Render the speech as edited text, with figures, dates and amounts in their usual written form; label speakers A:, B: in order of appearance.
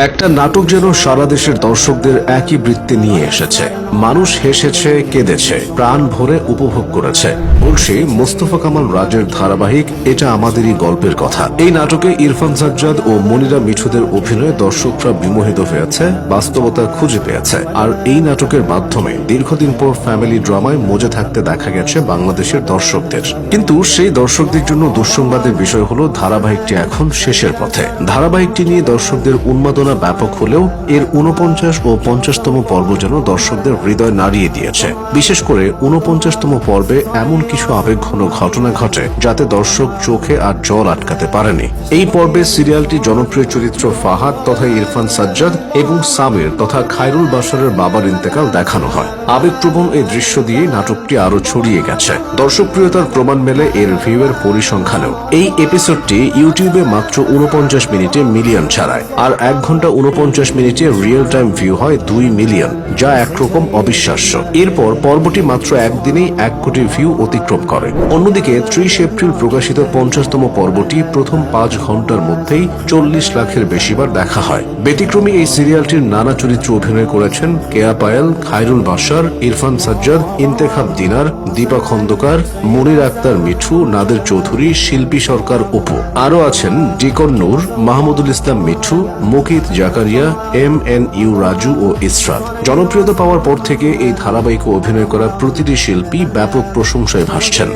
A: একটা নাটক যেন সারা দেশের দর্শকদের একই বৃত্তে নিয়ে এসেছে। মানুষ হেসেছে, কেঁদেছে, প্রাণ ভরে উপভোগ করেছে। বলছি মোস্তফা কামাল রাজের ধারাবাহিক এটা আমাদেরই গল্পের কথা। এই নাটকে ইরফান সাজ্জাদ ও মনিরা মিঠুদের অভিনয়ে দর্শকরা বিমোহিত হয়েছে, বাস্তবতা খুঁজে পেয়েছে। আর এই নাটকের মাধ্যমে দীর্ঘদিন পর ফ্যামিলি ড্রামায় মজে থাকতে দেখা গেছে বাংলাদেশের দর্শকদের। কিন্তু সেই দর্শকদের জন্য দুঃসংবাদের বিষয় হলো ধারাবাহিকটি এখন শেষের পথে। ধারাবাহিকটি নিয়ে দর্শকদের উন্মাদনা ব্যাপক হলেও এর ৪৯ ও ৫০তম পর্ব যেন দর্শকদের হৃদয় নাড়িয়ে দিয়েছে। বিশেষ করে ৪৯তম পর্বে এমন কিছু আবেগঘন ঘটনা ঘটে যাতে দর্শক চোখে আর জল আটকাতে পারেনি। এই পর্বে সিরিয়ালটি জনপ্রিয় চরিত্র ফাহাদ তথা ইরফান সাজ্জাদ এবং সামির তথা খায়রুল বাশারের বাবার ইন্তেকাল দেখানো হয়। আবেগপ্রবণ এই দৃশ্য দিয়ে নাটকটি আরো ছড়িয়ে গেছে। দর্শকপ্রিয়তার প্রমাণ মেলে এর ভিউয়ের পরিসংখ্যানেও। এই এপিসোডটি ইউটিউবে মাত্র ৪৯ মিনিটে মিলিয়ন ছাড়ায়, আর ১ ঘন্টা ৪৯ মিনিটে রিয়েল টাইম ভিউ হয় ২ মিলিয়ন, যা একরকম অবিশ্বাস্য। এরপর পর্বটি মাত্র একদিনেই ১ কোটি ভিউ অতিক্রম করে। অন্যদিকে ৩০ এপ্রিল প্রকাশিত ৫০তম পর্বটি প্রথম ৫ ঘন্টার মধ্যেই ৪০ লাখের বেশিবার দেখা হয়। ব্যতিক্রমী এই সিরিয়ালটির নানা চরিত্র অভিনয় করেছেন কেয়া পায়েল, খায়রুল বাশার, ইরফান সাজ্জাদ, ইন্তেখাব দিনার, দীপা খন্দকার, মনির আক্তার মিঠু, নাদের চৌধুরী, শিল্পী সরকার অপু। আরও আছেন ডিকন নূর, মাহমুদুল ইসলাম মিঠু, মুকিত জাকারিয়া, MNU রাজু ও ইসরাত। জনপ্রিয়তা পাওয়ার পর থেকে এই ধারাবাহিকে অভিনয় করা প্রতিটি শিল্পী ব্যাপক প্রশংসায় ভাসছেন।